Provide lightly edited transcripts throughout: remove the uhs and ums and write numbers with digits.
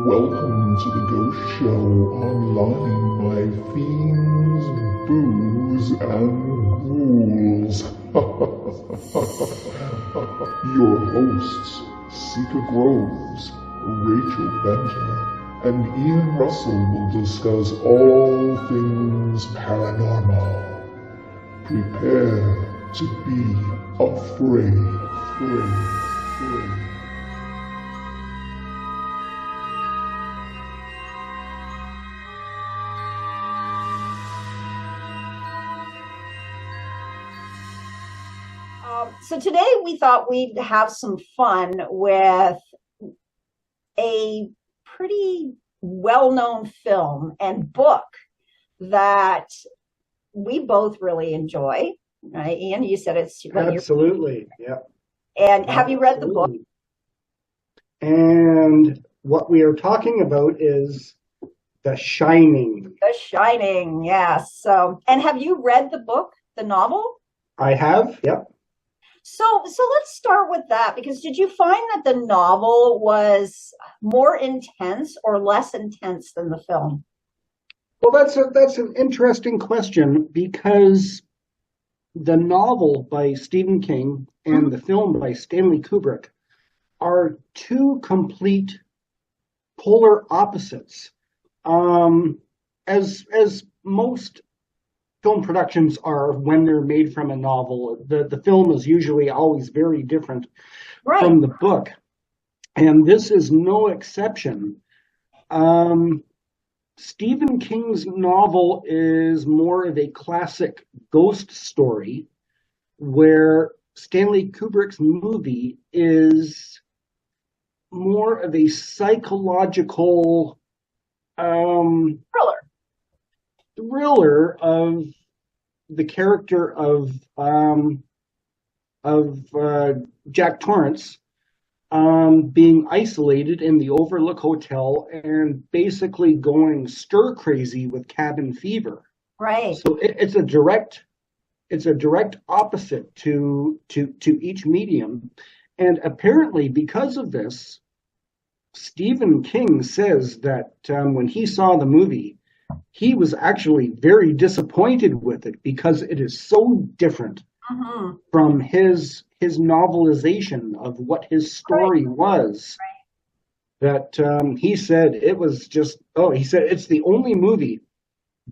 Welcome to the Ghost Show online, my fiends, booze, and ghouls. Your hosts, Seika Groves, Rachel Benter, and Ian Russell will discuss all things paranormal. Prepare to be afraid. So today we thought we'd have some fun with a pretty well-known film and book that we both really enjoy. Right, Ian, you said it's absolutely, yeah. And have you read the book? And what we are talking about is The Shining. The Shining, yes. So, and have you read the book, the novel? I have, yep. So let's start with that, because did you find that the novel was more intense or less intense than the film? Well, that's an interesting question, because the novel by Stephen King and the film by Stanley Kubrick are two complete polar opposites. As most film productions are when they're made from a novel, the film is usually always very different from the book. And this is no exception. Stephen King's novel is more of a classic ghost story, where Stanley Kubrick's movie is more of a psychological thriller of the character of Jack Torrance being isolated in the Overlook Hotel and basically going stir crazy with cabin fever. Right. So it's a direct opposite to each medium, and apparently because of this, Stephen King says that when he saw the movie, he was actually very disappointed with it because it is so different from his novelization of what his story was. That he said it was just, he said it's the only movie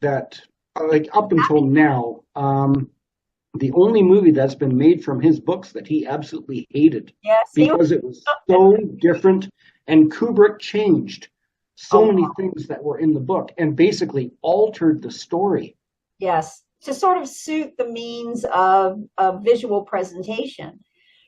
that, like up until now, the only movie that's been made from his books that he absolutely hated, because it was so different, and Kubrick changed so many things that were in the book and basically altered the story. Yes, to sort of suit the means of visual presentation.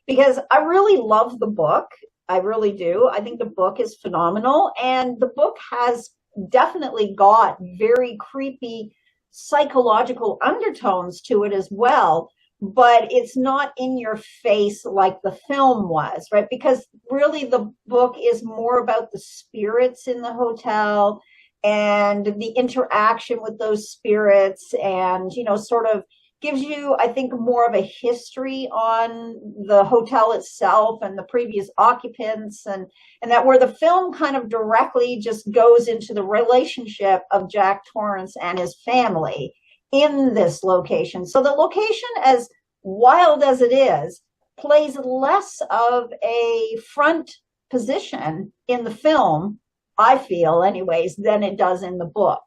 Because I really love the book. I really do. I think the book is phenomenal. And the book has definitely got very creepy psychological undertones to it as well. But it's not in your face like the film was, right? Because really the book is more about the spirits in the hotel and the interaction with those spirits, and, sort of gives you, I think, more of a history on the hotel itself and the previous occupants, and that, where the film kind of directly just goes into the relationship of Jack Torrance and his family in this location. So the location, as wild as it is, plays less of a front position in the film, I feel anyways, than it does in the book.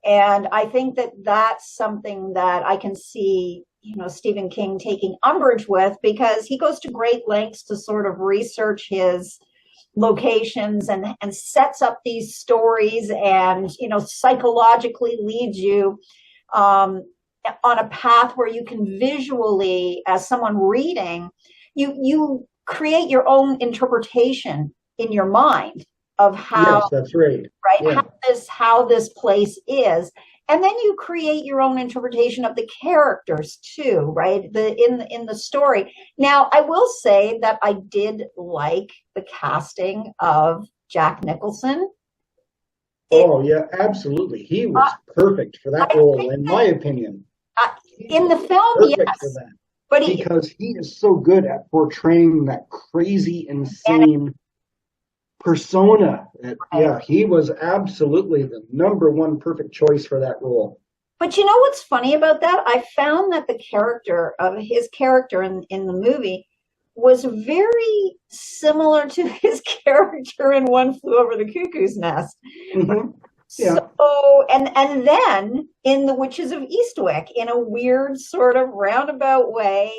And I think that that's something that I can see, Stephen King taking umbrage with, because he goes to great lengths to sort of research his locations and sets up these stories and, psychologically leads you on a path where you can visually, as someone reading, you create your own interpretation in your mind of how, yes, that's right, yeah. how this place is, and then you create your own interpretation of the characters too, right? In the story. Now, I will say that I did like the casting of Jack Nicholson. Yeah, absolutely. He was perfect for that role, in my opinion. In the film, yes, but because he is so good at portraying that crazy, insane persona. Right. Yeah, he was absolutely the number one perfect choice for that role. But you know what's funny about that? I found that the character of his character in the movie was very similar to his character in One Flew Over the Cuckoo's Nest. Hmm. Yeah. So, and then in The Witches of Eastwick, in a weird sort of roundabout way,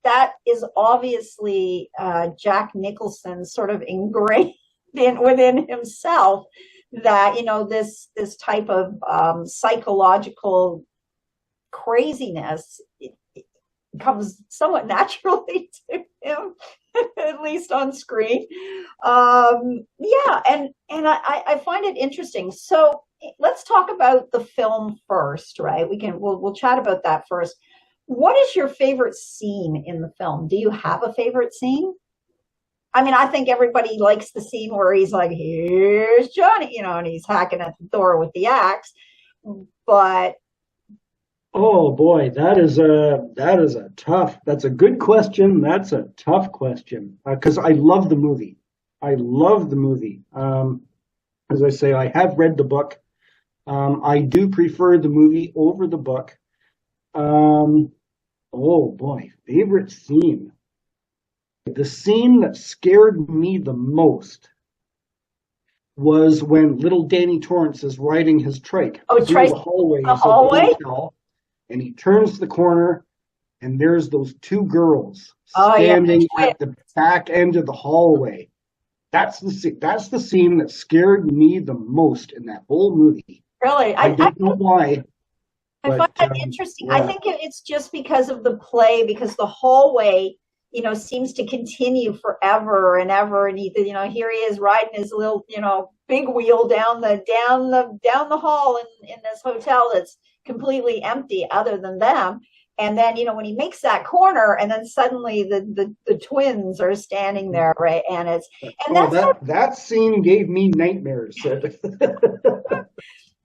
that is obviously Jack Nicholson sort of ingrained within himself, that this type of psychological craziness comes somewhat naturally to him, at least on screen. Yeah, and I find it interesting. So let's talk about the film first, right? We'll chat about that first. What is your favorite scene in the film? Do you have a favorite scene? I mean, I think everybody likes the scene where he's like, "Here's Johnny," and he's hacking at the door with the axe. But Oh boy, that's a good question. That's a tough question because I love the movie. I love the movie. As I say, I have read the book. I do prefer the movie over the book. Um, oh boy, favorite scene. The scene that scared me the most was when little Danny Torrance is riding his trike through Trace the hallways the of the hallway. hotel, and he turns the corner, and there's those two girls Oh yeah, standing at the back end of the hallway. That's the scene that scared me the most in that whole movie. really. I don't know why, I find but that interesting. I yeah. think it's just because of the play, because the hallway, seems to continue forever and ever. And here he is riding his little, big wheel down the hall in this hotel that's completely empty other than them. And then, when he makes that corner, and then suddenly the twins are standing there, right? And That scene gave me nightmares.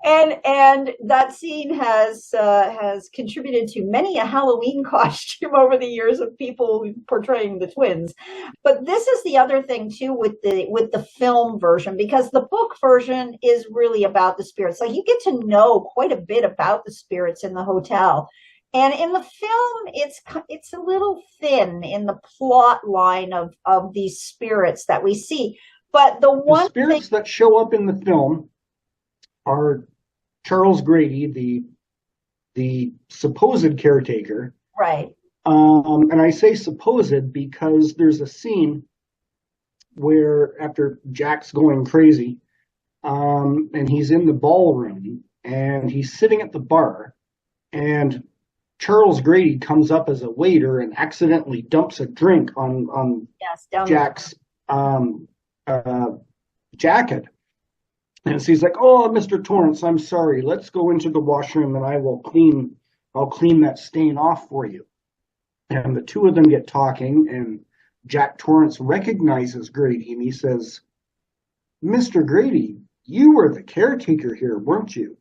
and that scene has contributed to many a Halloween costume over the years of people portraying the twins. But this is the other thing too with the film version, because the book version is really about the spirits. Like, you get to know quite a bit about the spirits in the hotel. And in the film, it's a little thin in the plot line of these spirits that we see. But the spirits that show up in the film are Charles Grady, the supposed caretaker. Right. And I say supposed because there's a scene where after Jack's going crazy, and he's in the ballroom and he's sitting at the bar, and Charles Grady comes up as a waiter and accidentally dumps a drink on Jack's jacket. And so he's like, "Oh, Mr. Torrance, I'm sorry. Let's go into the washroom and I'll clean that stain off for you." And the two of them get talking, and Jack Torrance recognizes Grady and he says, "Mr. Grady, you were the caretaker here, weren't you?"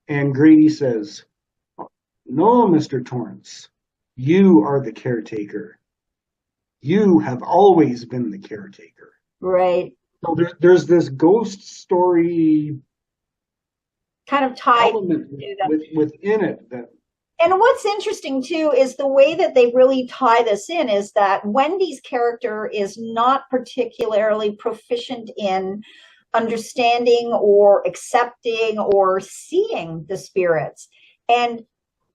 And Grady says, "No, Mr. Torrance, you are the caretaker. You have always been the caretaker." Right. So there's this ghost story kind of tied within it. And what's interesting too is the way that they really tie this in is that Wendy's character is not particularly proficient in understanding or accepting or seeing the spirits. And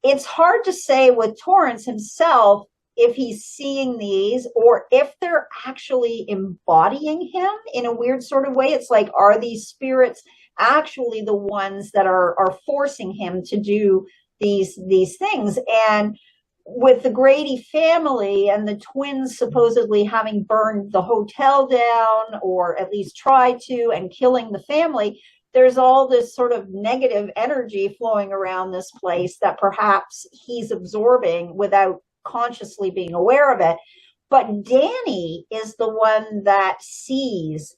it's hard to say with Torrance himself if he's seeing these or if they're actually embodying him in a weird sort of way. It's like, are these spirits actually the ones that are forcing him to do these things? And with the Grady family and the twins supposedly having burned the hotel down, or at least tried to, and killing the family, there's all this sort of negative energy flowing around this place that perhaps he's absorbing without consciously being aware of it. But Danny is the one that sees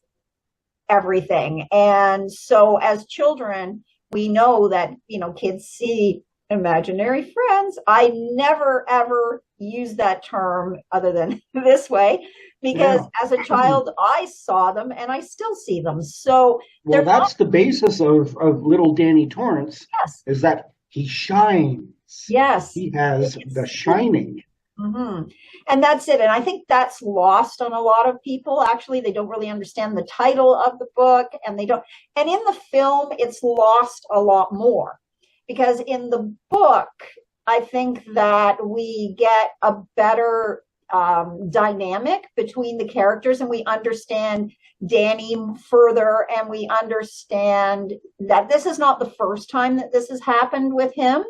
everything. And so as children, we know that, kids see imaginary friends. I never ever use that term other than this way, because Yeah. as a child I saw them and I still see them. So Well, they're not. that's the basis of little Danny Torrance, Yes, is that he shines. yes. He has the It's shining. hmm And that's it. And I think that's lost on a lot of people. Actually, they don't really understand the title of the book, and they don't. And in the film, it's lost a lot more because in the book, I think that we get a better dynamic between the characters, and we understand Danny further, and we understand that this is not the first time that this has happened with him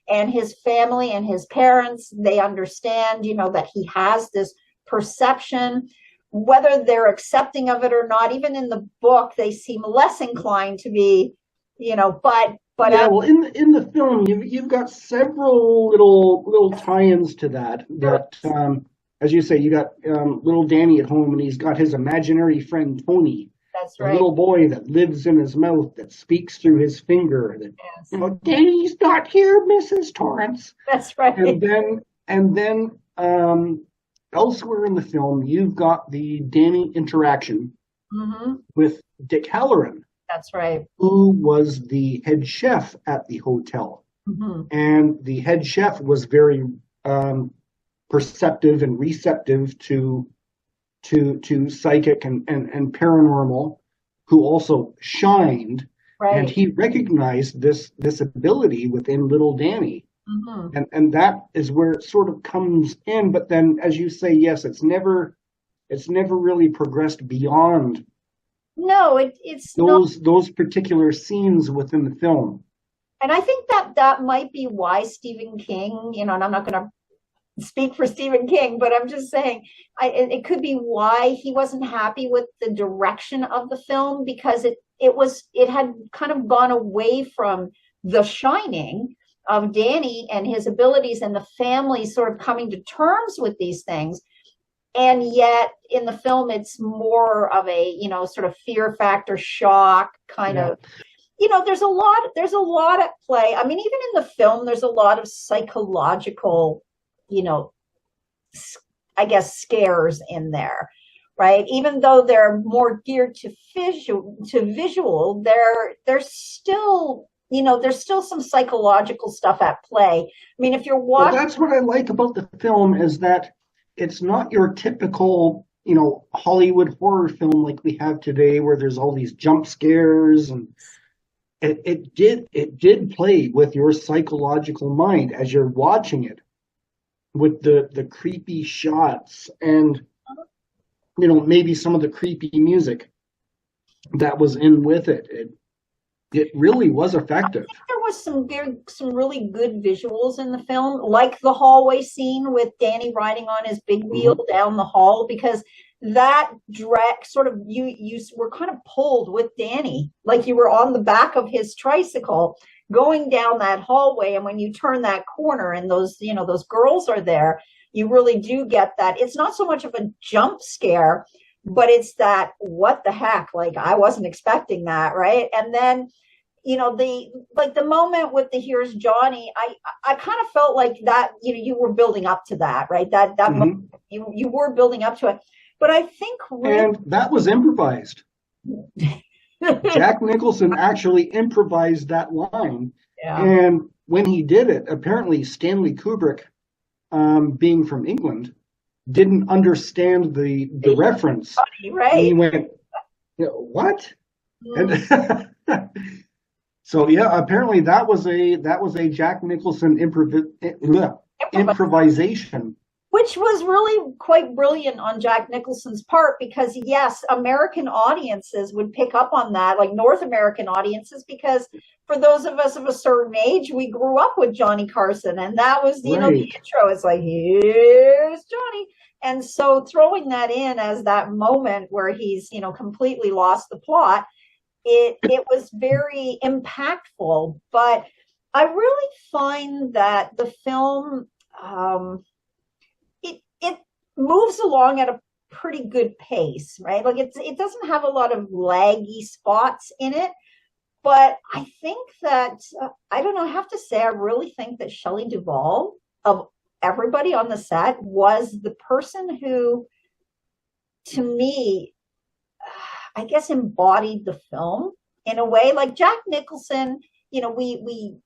and his family and his parents. They understand, that he has this perception, whether they're accepting of it or not. Even in the book, they seem less inclined to be, but Yeah, well, in the film, you've got several little tie-ins to that. As you say, you got little Danny at home, and he's got his imaginary friend Tony, that's the right. little boy that lives in his mouth, that speaks through his finger. That Yes, Danny's not here, Mrs. Torrance. that's right. And then elsewhere in the film, you've got the Danny interaction hmm with Dick Halloran, That's right. who was the head chef at the hotel. hmm And the head chef was very perceptive and receptive to psychic and paranormal, who also shined, and Right. he recognized this ability within little Danny. hmm And that is where it sort of comes in. But then, as you say, yes, it's never really progressed beyond No, it's not. those particular scenes within the film. And I think that might be why Stephen King, and I'm not going to speak for Stephen King, but I'm just saying it could be why he wasn't happy with the direction of the film, because it had kind of gone away from The Shining of Danny and his abilities and the family sort of coming to terms with these things. And yet in the film, it's more of a, sort of fear factor, shock kind Yeah. of, there's a lot at play. I mean, even in the film, there's a lot of psychological, you know, I guess scares in there, right? Even though they're more geared to visual, there's still, there's still some psychological stuff at play. I mean, if you're Well, watching, that's what I like about the film, is that it's not your typical, Hollywood horror film like we have today, where there's all these jump scares, and it did play with your psychological mind as you're watching it, with the creepy shots, and maybe some of the creepy music that was in with it. It really was effective. there was some really good visuals in the film, like the hallway scene with Danny riding on his big wheel Mhm. down the hall, because that drag sort of you were kind of pulled with Danny, like you were on the back of his tricycle going down that hallway. And when you turn that corner and those girls are there, you really do get that. It's not so much of a jump scare, but it's that, what the heck, like I wasn't expecting that, right? And then the moment with the "Here's Johnny," I kind of felt like that, you were building up to that, right? That Mhm. moment, you were building up to it. But I think really And that was improvised. Jack Nicholson actually improvised that line. yeah, And when he did it, apparently Stanley Kubrick, being from England, didn't understand the reference. And he right. went, "What?" Mm. And so yeah, apparently that was a Jack Nicholson improvisation. Which was really quite brilliant on Jack Nicholson's part, because yes, American audiences would pick up on that, like North American audiences, because for those of us of a certain age, we grew up with Johnny Carson, and that was, the Right. intro. It's like, "Here's Johnny." And so throwing that in as that moment where he's, completely lost the plot, it was very impactful. But I really find that the film, it moves along at a pretty good pace, right? Like it doesn't have a lot of laggy spots in it, but I think that I don't know. I have to say, I really think that Shelley Duvall, of everybody on the set, was the person who to me, I guess, embodied the film in a way. Like Jack Nicholson, we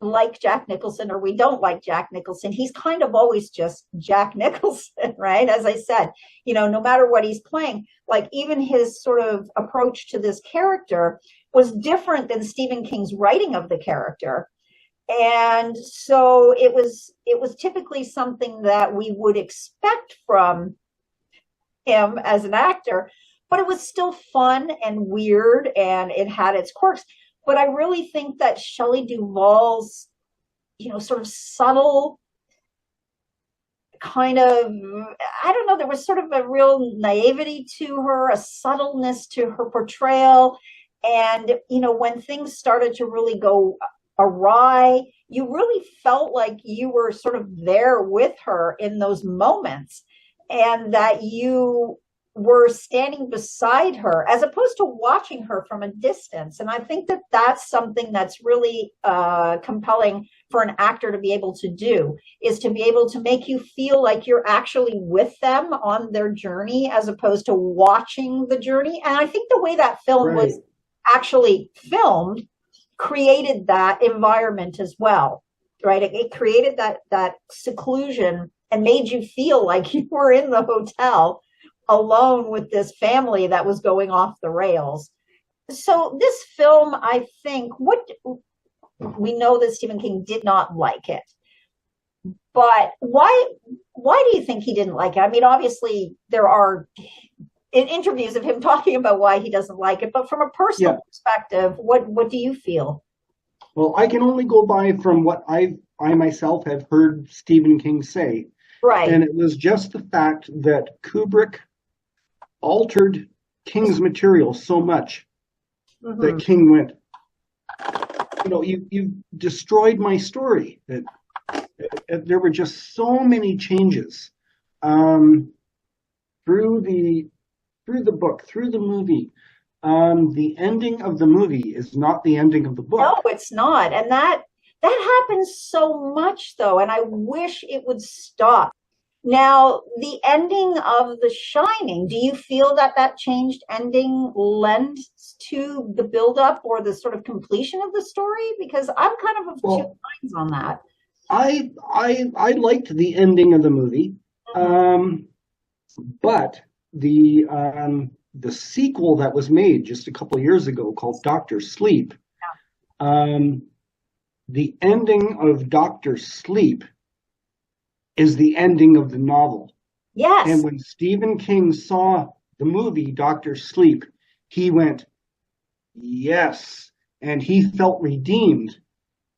like Jack Nicholson or we don't like Jack Nicholson. He's kind of always just Jack Nicholson, right? As I said, no matter what he's playing, like even his sort of approach to this character was different than Stephen King's writing of the character. And so it was typically something that we would expect from him as an actor, but it was still fun and weird and it had its quirks. But I really think that Shelley Duvall's, sort of subtle kind of, I don't know, there was sort of a real naivety to her, a subtleness to her portrayal. And, when things started to really go awry, you really felt like you were sort of there with her in those moments and that you were standing beside her as opposed to watching her from a distance. And I think that that's something that's really compelling for an actor to be able to do, is to be able to make you feel like you're actually with them on their journey as opposed to watching the journey. And I think the way that film was actually filmed created that environment as well, right? It created that seclusion and made you feel like you were in the hotel alone with this family that was going off the rails. So this film, I think, we know that Stephen King did not like it, but why do you think he didn't like it? I mean, obviously there are in interviews of him talking about why he doesn't like it, but from a personal perspective, what do you feel? Well, I can only go by from what I myself have heard Stephen King say. Right. And it was just the fact that Kubrick altered King's material so much that King went, you destroyed my story. There were just so many changes through the book, through the movie. The ending of the movie is not the ending of the book. No, it's not. And that happens so much, though, and I wish it would stop. Now, the ending of The Shining, do you feel that changed ending lends to the buildup or the sort of completion of the story? Because I'm kind of two minds on that. I liked the ending of the movie, but the sequel that was made just a couple of years ago called Doctor Sleep, the ending of Doctor Sleep is the ending of the novel. Yes. And when Stephen King saw the movie Doctor Sleep, he went, yes. And he felt redeemed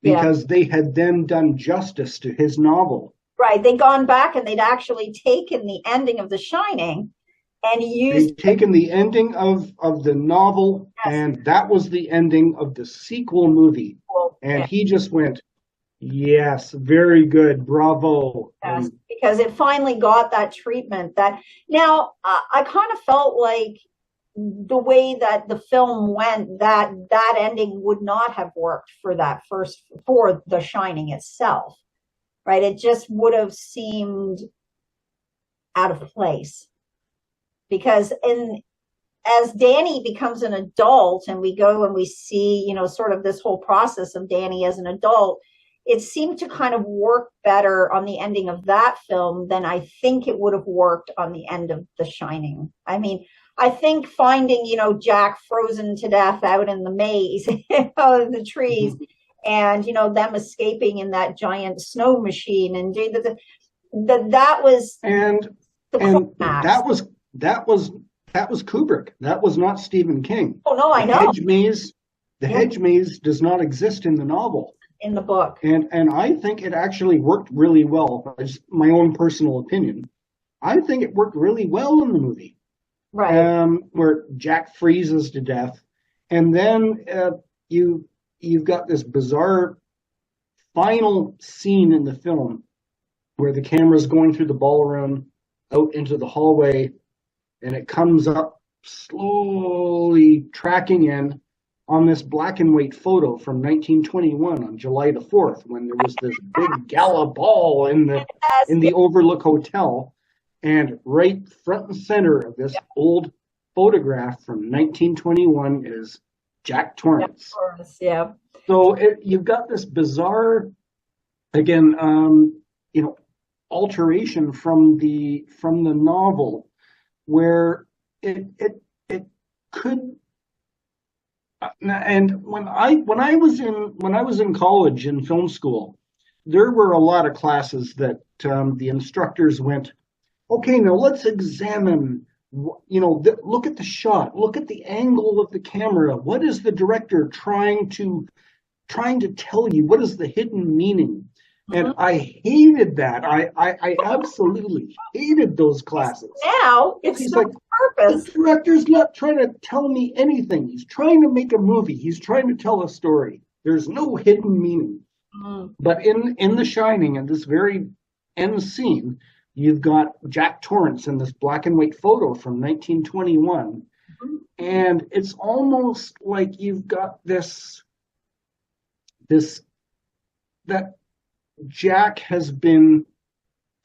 because they had then done justice to his novel. Right. They'd gone back and they'd actually taken the ending of The Shining and used... They'd taken the ending of the novel, and that was the ending of the sequel movie. And he just went, yes, very good, bravo. Yes, because it finally got that treatment. Now, I kind of felt like the way that the film went, that ending would not have worked for The Shining itself, right? It just would have seemed out of place. Because as Danny becomes an adult and we go and we see, sort of this whole process of Danny as an adult, it seemed to kind of work better on the ending of that film than I think it would have worked on the end of The Shining. I mean, I think finding, Jack frozen to death out in the maze, in the trees, and, them escaping in that giant snow machine and doing that was that was Kubrick. That was not Stephen King. Oh no, I know. The hedge maze does not exist in the novel. In the book. And I think it actually worked really well. It's my own personal opinion. I think it worked really well in the movie. Right. Where Jack freezes to death. And then you've got this bizarre final scene in the film where the camera's going through the ballroom out into the hallway, and it comes up slowly tracking in on this black and white photo from 1921 on July the 4th, when there was this big gala ball in the Overlook Hotel. And right front and center of this old photograph from 1921 is Jack Torrance. Yeah. So you've got this bizarre, again, alteration from the novel, where it could. And when I was in college in film school, there were a lot of classes that the instructors went, okay, now let's examine, look at the shot, look at the angle of the camera. What is the director trying to tell you? What is the hidden meaning? And I hated that. I absolutely hated those classes. Now it's He's no like, purpose. the director's not trying to tell me anything. He's trying to make a movie. He's trying to tell a story. There's no hidden meaning. But in The Shining, in this very end scene, you've got Jack Torrance in this black and white photo from 1921. And it's almost like you've got this that Jack has been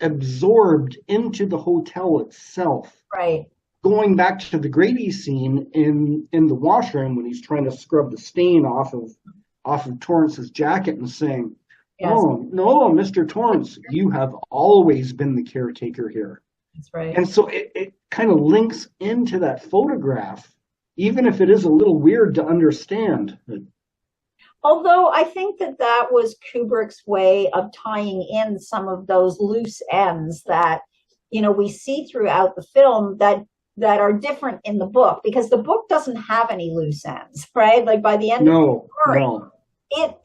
absorbed into the hotel itself. Right. Going back to the Grady scene in the washroom when he's trying to scrub the stain off of Torrance's jacket and saying, Yes. "Oh no, Mr. Torrance, you have always been the caretaker here." That's right. And so it kind of links into that photograph, even if it is a little weird to understand. Although I think that was Kubrick's way of tying in some of those loose ends that, we see throughout the film that are different in the book, because the book doesn't have any loose ends, right? Like by the end of the story,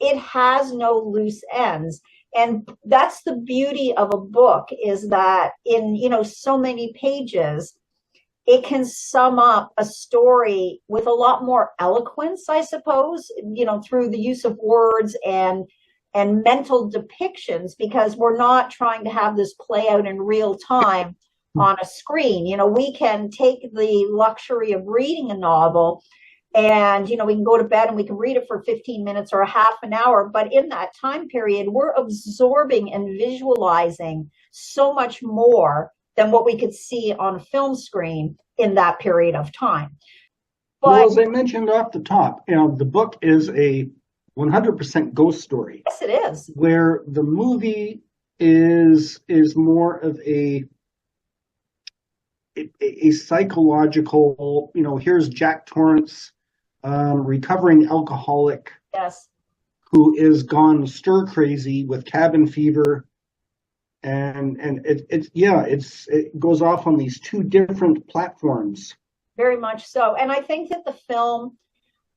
it has no loose ends. And that's the beauty of a book, is that in, so many pages, it can sum up a story with a lot more eloquence, I suppose, through the use of words and mental depictions, because we're not trying to have this play out in real time on a screen. We can take the luxury of reading a novel and, we can go to bed and we can read it for 15 minutes or a half an hour. But in that time period, we're absorbing and visualizing so much more than what we could see on a film screen in that period of time. But, well, as I mentioned off the top, the book is a 100% ghost story. Yes, it is. Where the movie is more of a psychological, here's Jack Torrance, recovering alcoholic, yes, who is gone stir crazy with cabin fever. And it goes off on these two different platforms. Very much so. And I think that the film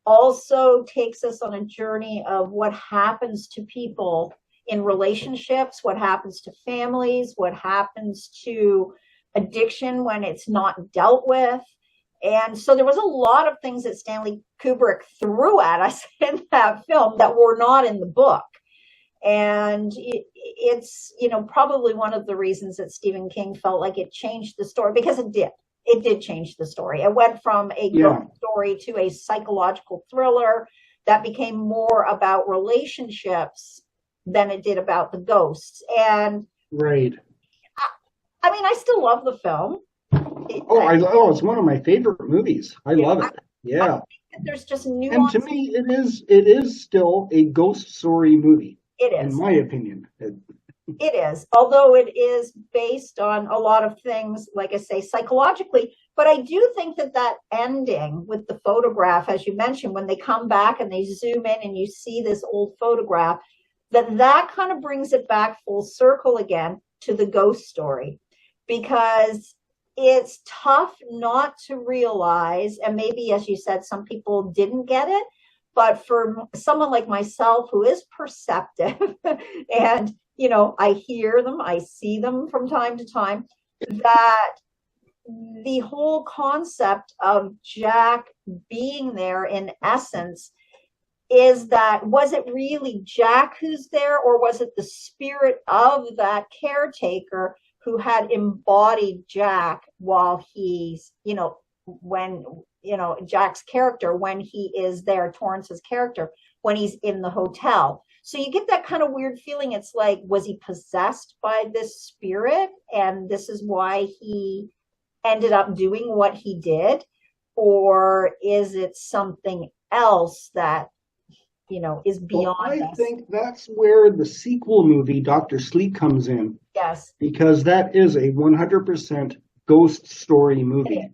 also takes us on a journey of what happens to people in relationships, what happens to families, what happens to addiction when it's not dealt with. And so there was a lot of things that Stanley Kubrick threw at us in that film that were not in the book. And it's, probably one of the reasons that Stephen King felt like it changed the story, because it did. It did change the story. It went from a ghost story to a psychological thriller that became more about relationships than it did about the ghosts. And right. I still love the film. It's one of my favorite movies. I love it. Yeah. There's just nuance. And to me, it is still a ghost story movie. It is, in my opinion. It is, although it is based on a lot of things, like I say, psychologically. But I do think that ending with the photograph, as you mentioned, when they come back and they zoom in and you see this old photograph, that kind of brings it back full circle again to the ghost story, because it's tough not to realize, and maybe, as you said, some people didn't get it, but for someone like myself who is perceptive and, I hear them, I see them from time to time, that the whole concept of Jack being there, in essence, is that, was it really Jack who's there, or was it the spirit of that caretaker who had embodied Jack while he's, when, Jack's character, when he is there, Torrance's character, when he's in the hotel. So you get that kind of weird feeling. It's like, was he possessed by this spirit? And this is why he ended up doing what he did? Or is it something else that, is Well, beyond I us? think that's where the sequel movie, Dr. Sleep, comes in, Yes, because that is a 100% ghost story it movie. is.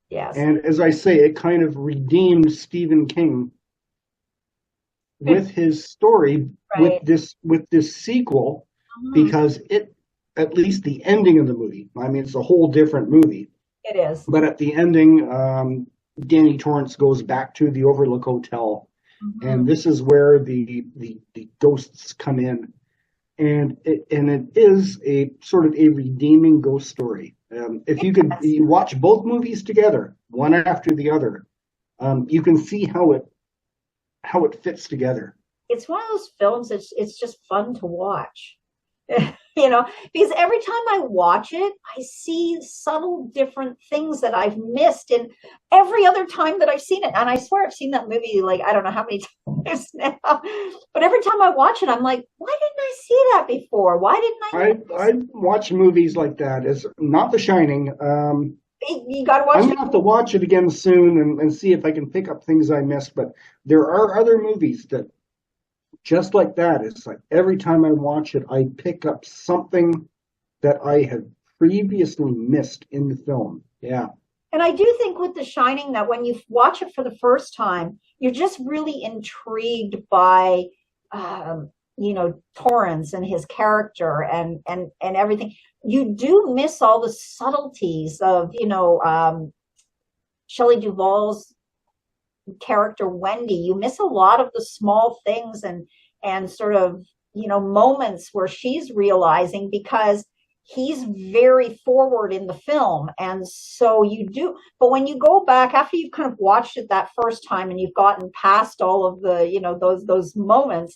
Yes. And as I say, it kind of redeemed Stephen King with his story Right. with this sequel, Mhm. because it, at least the ending of the movie, I mean, it's a whole different movie, It is. but at the ending, Danny Torrance goes back to the Overlook Hotel, Mhm. and this is where the ghosts come in, and it is a sort of a redeeming ghost story. If you watch both movies together, one after the other, you can see how it fits together. It's one of those films. It's just fun to watch. Because every time I watch it, I see subtle different things that I've missed in every other time that I've seen it. And I swear I've seen that movie like I don't know how many times now. But every time I watch it, I'm like, why didn't I see that before? Why didn't I? I watch movies like that. It's not The Shining. You got to watch I'm it. gonna have to watch it again soon and see if I can pick up things I missed. But there are other movies that just like that. It's like every time I watch it, I pick up something that I had previously missed in the film. Yeah. And I do think with The Shining that when you watch it for the first time, you're just really intrigued by, Torrance and his character and everything. You do miss all the subtleties of, Shelley Duvall's character Wendy. You miss a lot of the small things and sort of, moments where she's realizing because he's very forward in the film. And so you do, but when you go back after you've kind of watched it that first time and you've gotten past all of the, those moments,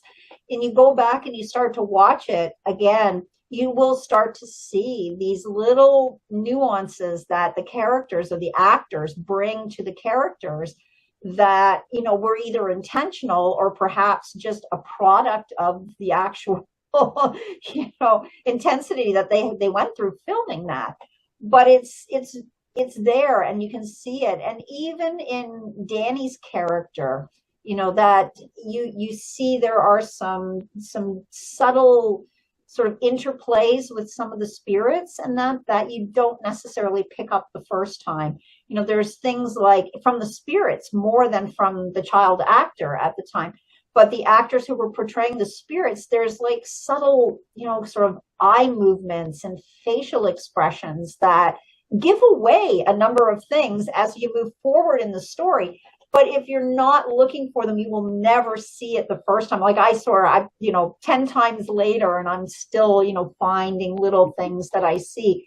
and you go back and you start to watch it again, you will start to see these little nuances that the characters or the actors bring to the characters that were either intentional or perhaps just a product of the actual intensity that they went through filming that. But it's there and you can see it. And even in Danny's character, that you see there are some subtle sort of interplays with some of the spirits and that you don't necessarily pick up the first time. There's things like from the spirits more than from the child actor at the time, but the actors who were portraying the spirits, there's like subtle, sort of eye movements and facial expressions that give away a number of things as you move forward in the story. But if you're not looking for them, you will never see it the first time. Like I saw, 10 times later, and I'm still, finding little things that I see.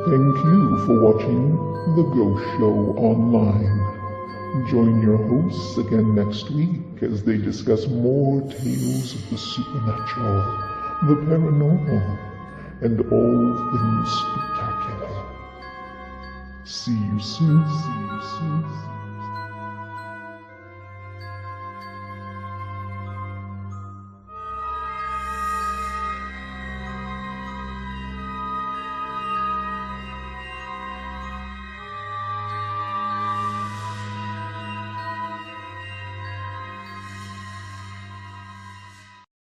Thank you for watching The Ghost Show Online. Join your hosts again next week as they discuss more tales of the supernatural, the paranormal, and all things spectacular. See you soon. See you soon.